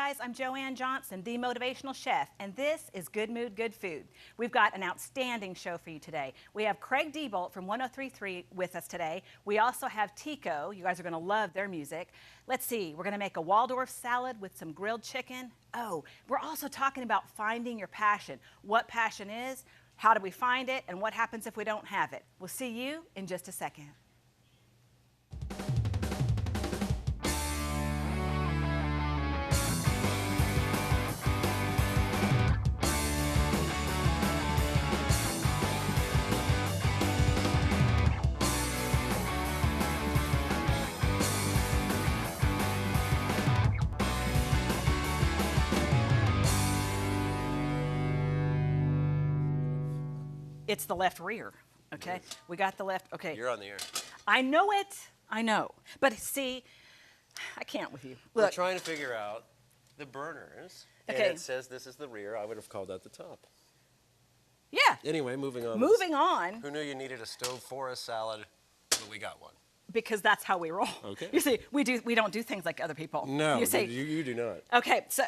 guys, I'm Joanne Johnson, the Motivational Chef, and this is Good Mood, Good Food. We've got an outstanding show for you today. We have Craig Diebolt from 103.3 with us today. We also have Tico. You guys are going to love their music. Let's see, we're going to make a Waldorf salad with some grilled chicken. Oh, we're also talking about finding your passion. What passion is, how do we find it, and what happens if we don't have it. We'll see you in just a second. It's the left rear, okay? We got the left, okay. You're on the air. I know it, I know. But see, I can't with you. Look. We're trying to figure out the burners. Okay. And it says this is the rear. I would have called that the top. Yeah. Anyway, moving on. Moving on. Who knew you needed a stove for a salad? But we got one. Because that's how we roll. Okay. You see, we don't do things like other people. No, you see, you do not. okay, so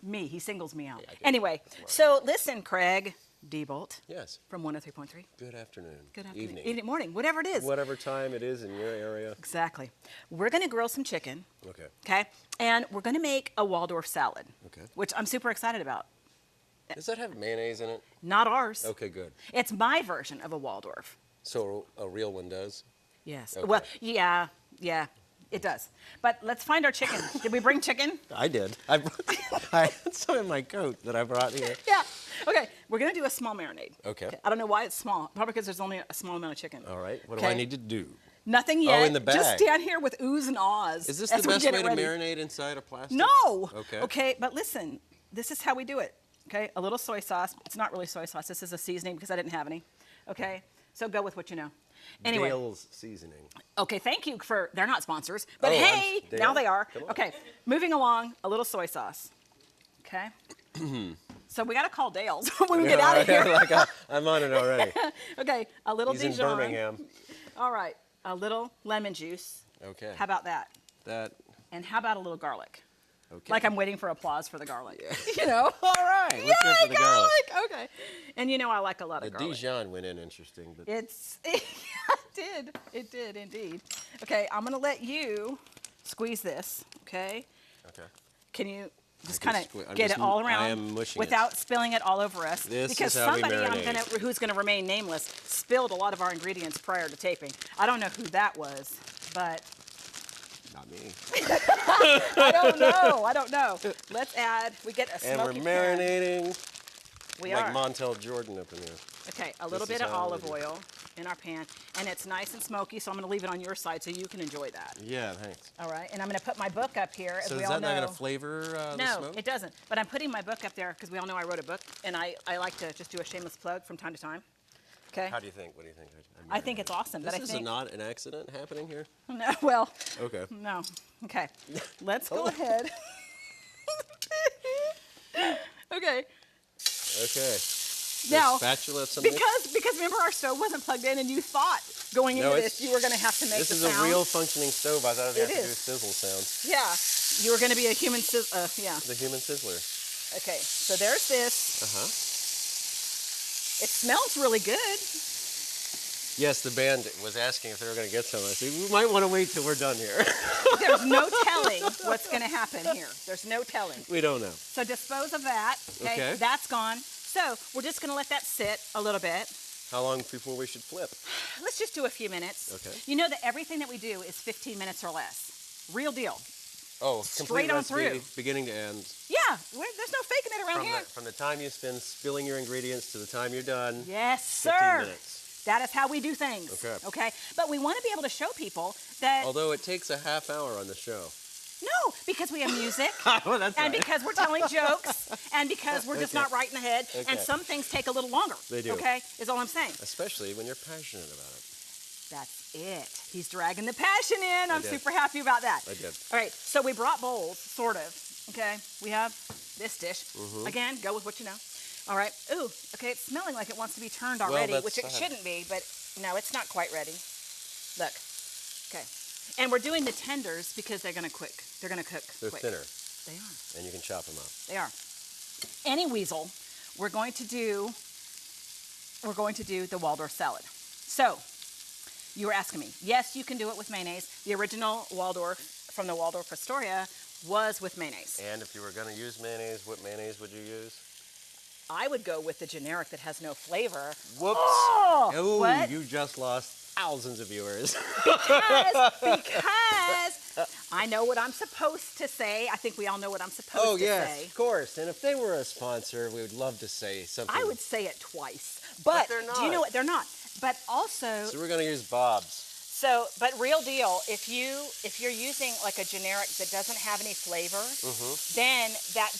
he singles me out. Yeah, I do. Anyway, so listen, Craig Diebolt Yes. from 103.3. Good afternoon. Good afternoon. Evening. Morning, whatever it is. Whatever time it is in your area. Exactly. We're going to grill some chicken, Okay. okay? And we're going to make a Waldorf salad, Okay. which I'm super excited about. Does that have mayonnaise in it? Not ours. Okay, good. It's my version of a Waldorf. So a real one does? Yes. Okay. Well, yeah, it does. But let's find our chicken. Did we bring chicken? I did. I had some in my coat that I brought here. Yeah. Okay, we're going to do a small marinade. Okay. I don't know why it's small. Probably because there's only a small amount of chicken. All right. What do I Okay. need to do? Nothing yet. in the bag. Just stand here with oohs and ahs. Is this as the we best get way it to ready. marinate inside a plastic? No. Okay. Okay, but listen, this is how we do it. Okay, a little soy sauce. It's not really soy sauce. This is a seasoning because I didn't have any. Okay, so go with what you know. Anyway. Dale's seasoning. Okay, thank you for, they're not sponsors, but Oh, hey, Dale? now they are. Come on. Okay, moving along, a little soy sauce. Okay. So we got to call Dale's when we get out of here. I'm on it already. Okay, a little He's in Dijon. Birmingham. All right, a little lemon juice. Okay. How about that? That. And how about a little garlic? Okay. Like I'm waiting for applause for the garlic. You know? All right. Let's go for the garlic. Okay. And you know I like a lot The of garlic. Dijon went in interesting, but It did indeed. Okay, I'm gonna let you squeeze this, okay? okay. Can you just can kind of I'm get just- it all I around am mushing it. without spilling it all over us? This because is how we somebody marinate. who's gonna remain nameless spilled a lot of our ingredients prior to taping. I don't know who that was, but Not me. I don't know. Let's add. We get a And we're smoky pan. marinating We like are. Montel Jordan up in here. Okay, a little This bit is of how we olive do. oil in our pan, and it's nice and smoky, so I'm going to leave it on your side so you can enjoy that. Yeah, thanks. All right, and I'm going to put my book up here, as So we is all that know. not going to flavor the No, smoke? it doesn't. But I'm putting my book up there because we all know I wrote a book, and I like to just do a shameless plug from time to time. Okay. How do you think? What do you think? I think it's awesome, This but I is think not an accident happening here? no. Well, Okay. no. Okay, let's Oh. go ahead. Okay. Okay. Now, Spatula, at some mix? because remember our stove wasn't plugged in, and you thought going into No, this you were going to have to make This the is sound. a real functioning stove. I thought it It had to do is. sizzle sounds. Yeah, you were going to be a human. Yeah. The human sizzler. Okay, so there's this. Uh-huh. It smells really good. Yes, the band was asking if they were going to get some. I said, we might want to wait till we're done here. There's no telling what's going to happen here. There's no telling. We don't know. So dispose of that. Okay. That's gone. So we're just going to let that sit a little bit. How long before we should flip? Let's just do a few minutes. Okay. You know that everything that we do is 15 minutes or less. Real deal. Oh, Straight complete on recipe, through. beginning to end. Yeah, there's no faking it around here. From the time you spend spilling your ingredients to the time you're done. Yes, 15 sir. minutes. That is how we do things. Okay. Okay. But we want to be able to show people that Although it takes a half hour on the show. no, because we have music. Well, that's And right. because we're telling jokes, and because we're just Okay. not right in the head, and Okay. some things take a little longer. They do. Okay, is all I'm saying. Especially when you're passionate about it. That's it. He's dragging the passion in. I'm did. super happy about that. I did. All right, so we brought bowls, sort of. Okay, we have this dish. Mm-hmm. Again, go with what you know. All right. Ooh, okay, it's smelling like it wants to be turned already, that's which it fine. shouldn't be, but no, it's not quite ready. Look. Okay. And we're doing the tenders because they're going to cook. They're going to cook They're quick. thinner. They are. And you can chop them up. They are. Any weasel, we're going to do the Waldorf salad. So, you were asking me. Yes, you can do it with mayonnaise. The original Waldorf from the Waldorf Astoria was with mayonnaise. And if you were going to use mayonnaise, what mayonnaise would you use? I would go with the generic that has no flavor. Whoops. Oh, Ooh, what? you just lost thousands of viewers. Because I know what I'm supposed to say. I think we all know what I'm supposed to say. Of course. And if they were a sponsor, we would love to say something. I would say it twice. But they're do you know not. what? They're not. But also, So we're going to use Bob's. so, but real deal, if you're using like a generic that doesn't have any flavor, then that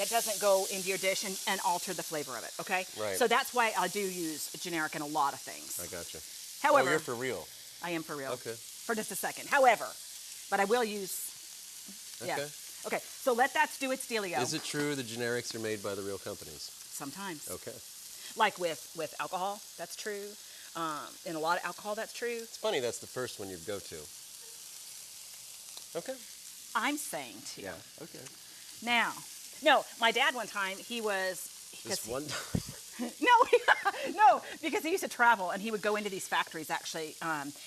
doesn't go into your dish and alter the flavor of it, okay? Right. So that's why I do use generic in a lot of things. I got you. However, you're for real. I am for real. Okay. For just a second. However, but I will use, yeah. Okay. Okay, so let that do its dealio. Is it true the generics are made by the real companies? Sometimes. Okay. Like with alcohol, that's true. In a lot of alcohol, that's true. It's funny that's the first one you'd go to. Okay. I'm saying to. Yeah. Okay. Now, no, my dad one time, he was... Just one time. No, because he used to travel and he would go into these factories actually,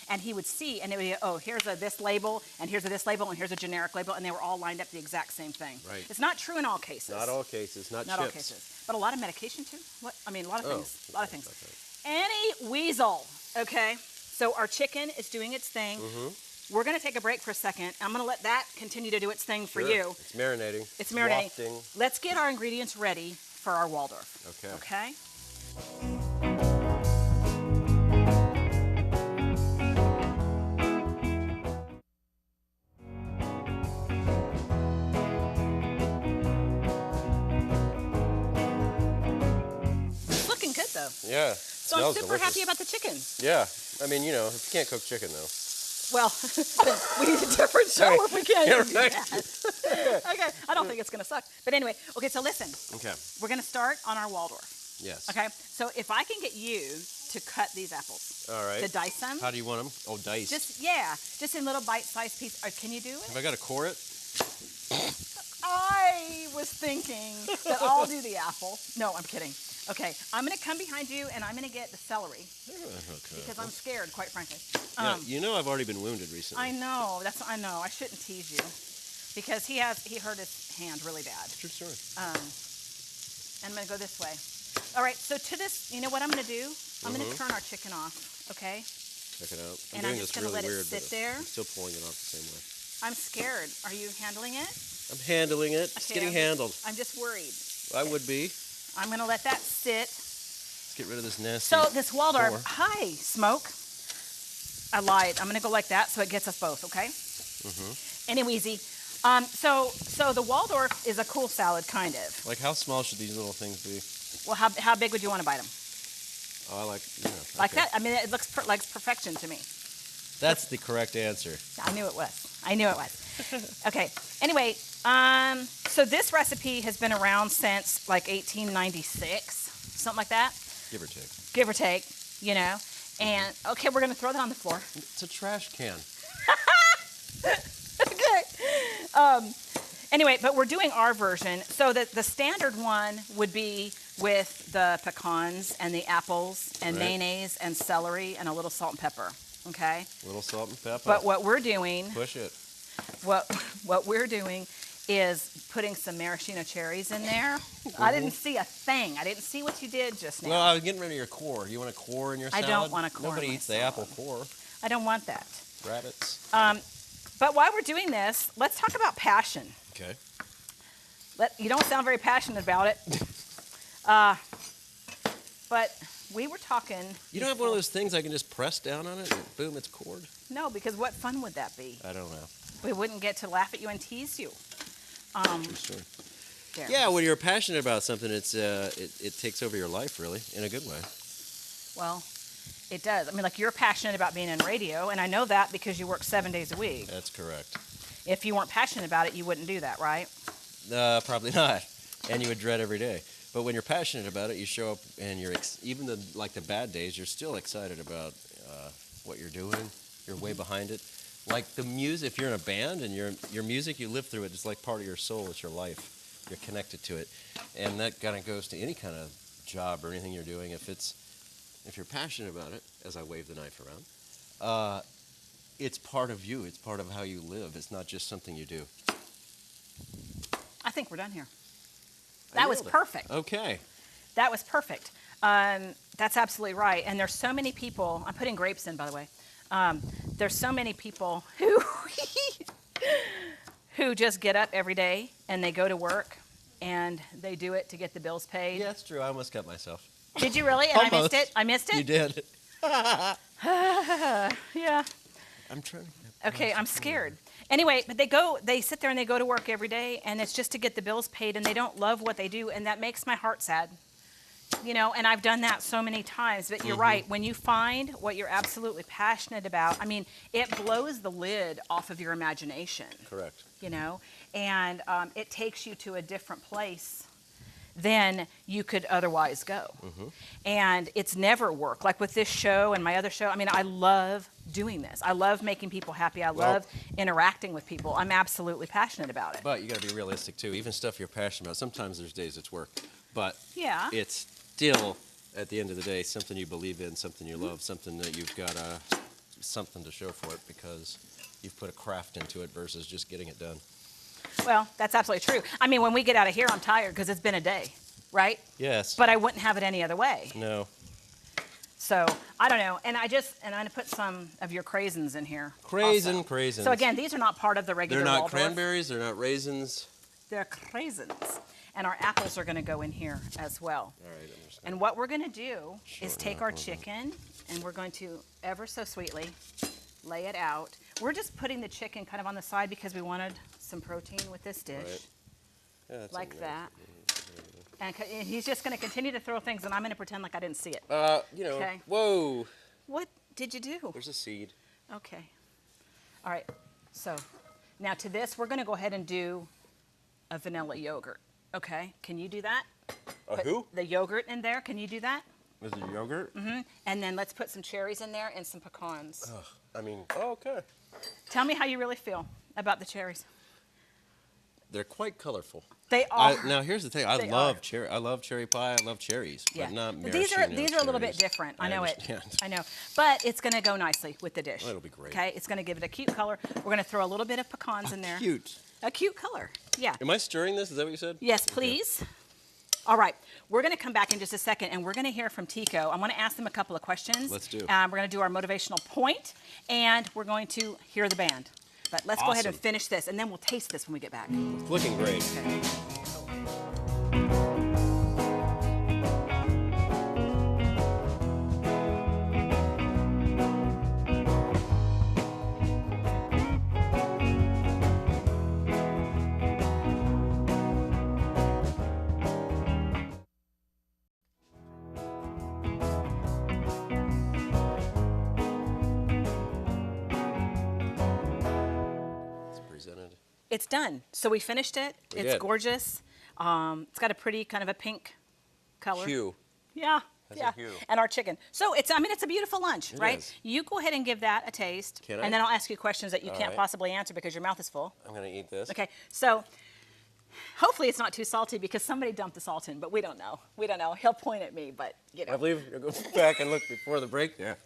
and he would see, and it would be, oh, here's this label, and here's this label, and here's a generic label, and they were all lined up the exact same thing. Right. It's not true in all cases. Not all cases. Not Not chips. all cases. But a lot of medication too. What? I mean, a lot of things. A lot of things. Okay. Any weasel, okay? So our chicken is doing its thing. We're going to take a break for a second. I'm going to let that continue to do its thing for Sure. you. It's marinating. It's marinating. Wafting. Let's get our ingredients ready for our Waldorf. Okay. Okay? It's looking good though. Yeah. So I'm super happy about the chicken. Yeah. I mean, you know, if you can't cook chicken though. Well, we need a different show if we can't Yeah, do right. that. Okay, I don't think it's gonna suck. But anyway, okay, so listen, Okay. we're gonna start on our Waldorf. Yes. Okay, so if I can get you to cut these apples, All right. to dice them, How do you want them? Oh, dice. just in little bite-sized pieces. Can you do it? Have I got to core it? I was thinking that I'll do the apple. No, I'm kidding. Okay, I'm gonna come behind you and I'm gonna get the celery Okay. because I'm scared, quite frankly. Yeah, you know I've already been wounded recently. I know. I know. I shouldn't tease you because he hurt his hand really bad. True story. And I'm gonna go this way. All right. So to this, you know what I'm gonna do? I'm gonna turn our chicken off. Okay. Check it out. And I'm doing just this gonna really let it weird, sit but there. I'm still pulling it off the same way. I'm scared. Are you handling it? I'm handling it. It's Okay, getting I'm handled. I'm just worried. I would be. I'm gonna let that sit. Let's get rid of this nasty. So this Waldorf. core. Hi, Smoke. I lied. I'm gonna go like that so it gets us both. Okay. Anyways, so the Waldorf is a cool salad, kind of. Like, how small should these little things be? Well, how big would you want to bite them? Oh, I like, you know. Like okay. that? I mean, it looks like perfection to me. That's the correct answer. I knew it was. Okay. Anyway, so this recipe has been around since like 1896, something like that, Give or take. give or take. You know. And okay, we're gonna throw that on the floor. It's a trash can. Okay. Anyway, but we're doing our version. So that the standard one would be with the pecans and the apples and Right. mayonnaise and celery and a little salt and pepper. Okay. A little salt and pepper. But what we're doing, Push it. what we're doing is putting some maraschino cherries in there. I didn't see a thing. I didn't see what you did just now. Well, I was getting rid of your core. You want a core in your I salad? don't want a core in Nobody my eats the apple core. I don't want that. Rabbits. But while we're doing this, let's talk about passion. Okay. You don't sound very passionate about it. But we were talking. You don't have one of those things I can just press down on it and boom, it's cored? No, because what fun would that be? I don't know. We wouldn't get to laugh at you and tease you. True story. There. Yeah, when you're passionate about something, it takes over your life, really, in a good way. Well, it does. I mean, like you're passionate about being in radio, and I know that because you work 7 days a week. That's correct. If you weren't passionate about it, you wouldn't do that, right? Probably not. And you would dread every day. But when you're passionate about it, you show up, and you're even the bad days, you're still excited about what you're doing. You're way behind it. like the music, if you're in a band and your music, you live through it. It's like part of your soul. It's your life. You're connected to it. And that kind of goes to any kind of job or anything you're doing. If you're passionate about it, as I wave the knife around, it's part of you. It's part of how you live. It's not just something you do. I think we're done here. That was perfect. Okay. That was perfect. That's absolutely right. And there's so many people, I'm putting grapes in, by the way. There's so many people who who just get up every day and they go to work and they do it to get the bills paid. Yeah, that's true. I almost got myself. Did you really? And I missed it? I missed it? You did. Yeah. I'm trying. Okay, I'm scared. Anyway, but they sit there and they go to work every day, and it's just to get the bills paid, and they don't love what they do, and that makes my heart sad. You know, and I've done that so many times, but you're right. When you find what you're absolutely passionate about, I mean, it blows the lid off of your imagination. Correct. You know, and it takes you to a different place than you could otherwise go. And it's never work. Like with this show and my other show, I mean, I love doing this. I love making people happy. I love interacting with people. I'm absolutely passionate about it. But you got to be realistic too. Even stuff you're passionate about, sometimes there's days it's work. But Yeah. it's still, at the end of the day, something you believe in, something you love, something that you've got something to show for it because you've put a craft into it versus just getting it done. Well, that's absolutely true. I mean, when we get out of here, I'm tired because it's been a day, right? Yes. But I wouldn't have it any other way. No. So I don't know. And I'm going to put some of your craisins in here. Craisins. So again, these are not part of the regular They're not Waldorf. cranberries. They're not raisins. They're craisins. And our apples are going to go in here as well. All right. I'm just And what we're going to do is Sure, take yeah, our hold on. chicken and we're going to ever so sweetly lay it out. We're just putting the chicken kind of on the side because we wanted some protein with this dish. Right. Yeah, that's Like all that. And he's just going to continue to throw things, and I'm going to pretend like I didn't see it. You know. Okay. Whoa. What did you do? There's a seed. Okay. All right. So now to this, we're going to go ahead and do a vanilla yogurt. Okay. Can you do that? A Put who? the yogurt in there. Can you do that? Is it yogurt? And then let's put some cherries in there and some pecans. I mean, okay. Tell me how you really feel about the cherries. They're quite colorful. They are. Now here's the thing. I They love are. cherry. I love cherry pie. I love cherries, Yeah. but not But maraschino these are a little bit cherries. different. I know understand. it. I know. But it's going to go nicely with the dish. Oh, it'll be great. Okay. It's going to give it a cute color. We're going to throw a little bit of pecans in there. Cute. A cute color. Yeah. Am I stirring this? Is that what you said? Yes, please. All right. We're going to come back in just a second, and we're going to hear from Tico. I want to ask them a couple of questions. Let's do. We're going to do our motivational point, and we're going to hear the band. But let's go ahead and Awesome. finish this, and then we'll taste this when we get back. It's looking great. Okay. It's presented. It's done. So we finished it. We It's did. gorgeous. It's got a pretty kind of a pink color. Hue. Yeah. Has a Yeah. hue. And our chicken. So it's a beautiful lunch, It right? is. You go ahead and give that a taste. Can I? And then I'll ask you questions that you All can't right. possibly answer because your mouth is full. I'm gonna eat this. Okay. So hopefully it's not too salty because somebody dumped the salt in, but we don't know. We don't know. He'll point at me, but you I know. believe you'll go back and look before the break there.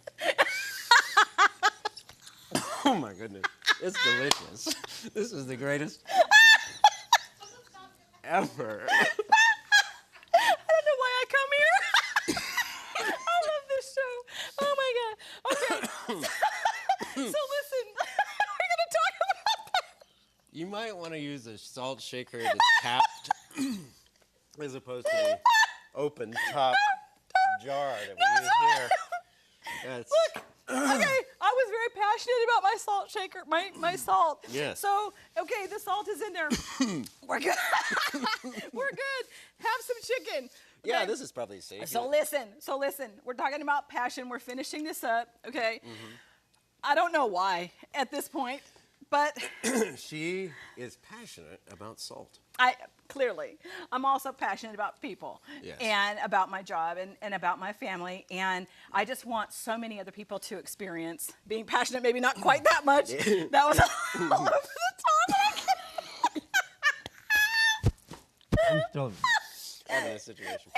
Oh my goodness. It's delicious. This is the greatest ever. I don't know why I come here. I love this show. Oh my God. Okay. So listen, we're going to talk about that. You might want to use a salt shaker that's capped as opposed to the open top jar that we use here. That's, Okay, I was very passionate about my salt shaker, my salt. Yes. So, okay, the salt is in there. We're good. We're good. Have some chicken. yeah, Okay? this is probably safe. So listen. We're talking about passion. We're finishing this up, okay? I don't know why at this point, But She is passionate about salt. I'm also passionate about people Yes. and about my job and about my family. And I just want so many other people to experience being passionate, maybe not quite that much. That was all over the top. I'm still. I'm in a situation.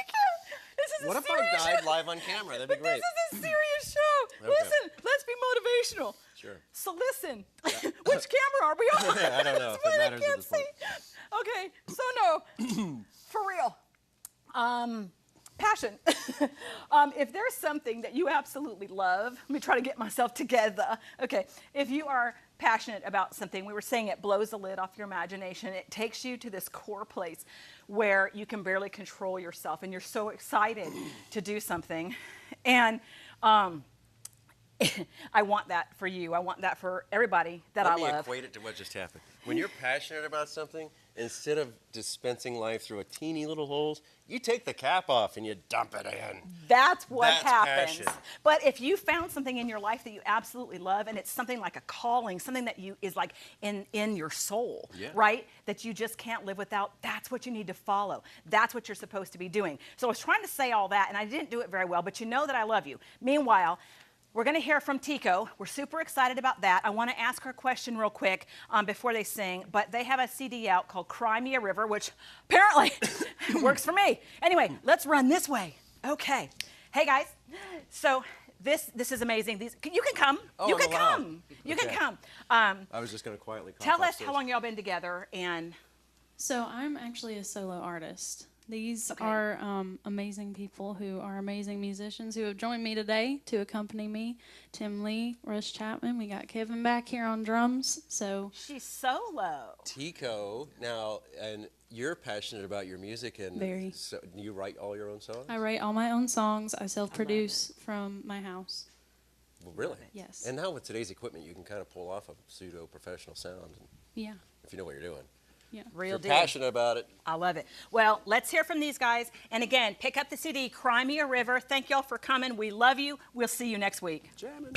This is What a if I serious died show. live on camera? That'd be But great. this is a serious show. Okay. Listen, let's be motivational. Sure. So listen, which camera are we on? I don't know if it Somebody matters at can't this point. see. Okay, so no, for real. Passion. If there's something that you absolutely love, let me try to get myself together. Okay, if you are passionate about something, we were saying it blows the lid off your imagination. It takes you to this core place where you can barely control yourself and you're so excited to do something. And I want that for you. I want that for everybody that Let I me love. equate it to what just happened. When you're passionate about something, instead of dispensing life through a teeny little holes, you take the cap off and you dump it in. That's what That's happens. passion. But if you found something in your life that you absolutely love, and it's something like a calling, something that you is like in your soul, Yeah. right? That you just can't live without, that's what you need to follow. That's what you're supposed to be doing. So I was trying to say all that, and I didn't do it very well, but you know that I love you. Meanwhile, we're going to hear from Tico. We're super excited about that. I want to ask her a question real quick before they sing, but they have a CD out called Cry Me a River, which apparently works for me. Anyway, let's run this way. Okay. Hey, guys. So this is amazing. You can come. Oh, you I'm can allowed. come. You Okay. can come. I was just going to quietly cough Tell us upstairs. how long y'all been together and So I'm actually a solo artist. These Okay. are amazing people who are amazing musicians who have joined me today to accompany me. Tim Lee, Russ Chapman. We got Kevin back here on drums. So she's solo. Tico, now, and you're passionate about your music, and Very. so you write all your own songs? I write all my own songs. I self-produce from my house. Well, really? Yes. And now with today's equipment, you can kind of pull off a pseudo-professional sound Yeah. if you know what you're doing. Yeah. If Real you're deal. passionate about it. I love it. Well, let's hear from these guys. And again, pick up the CD, Cry Me a River. Thank y'all for coming. We love you. We'll see you next week. Jamming.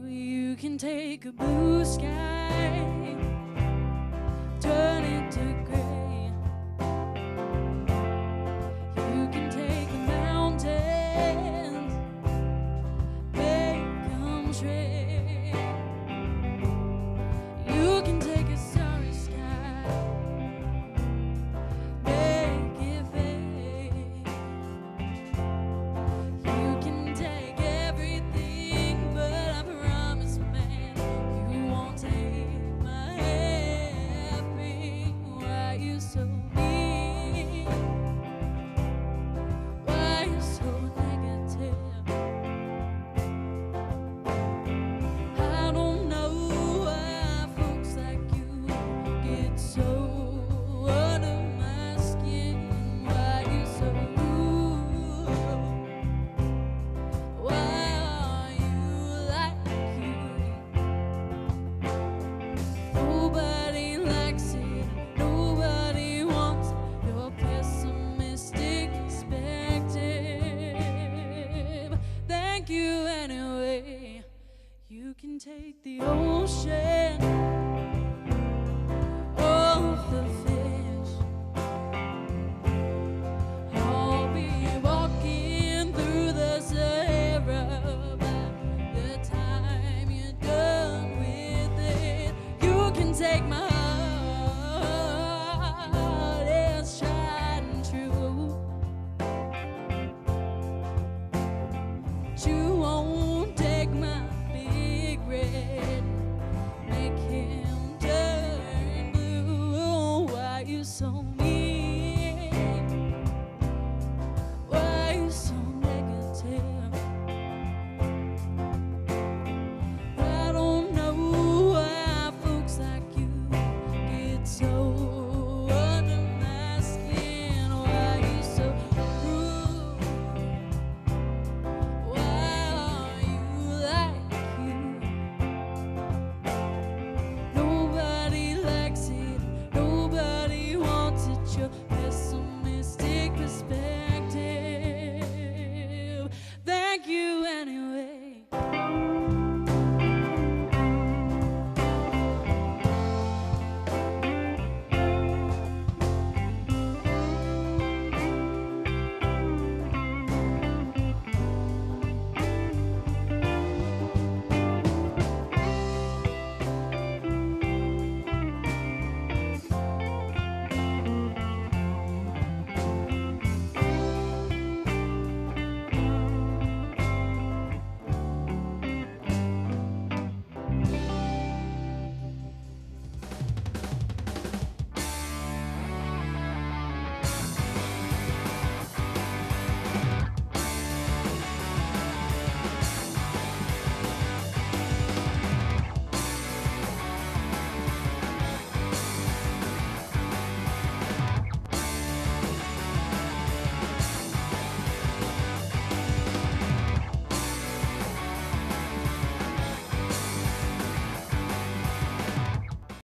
You can take a boo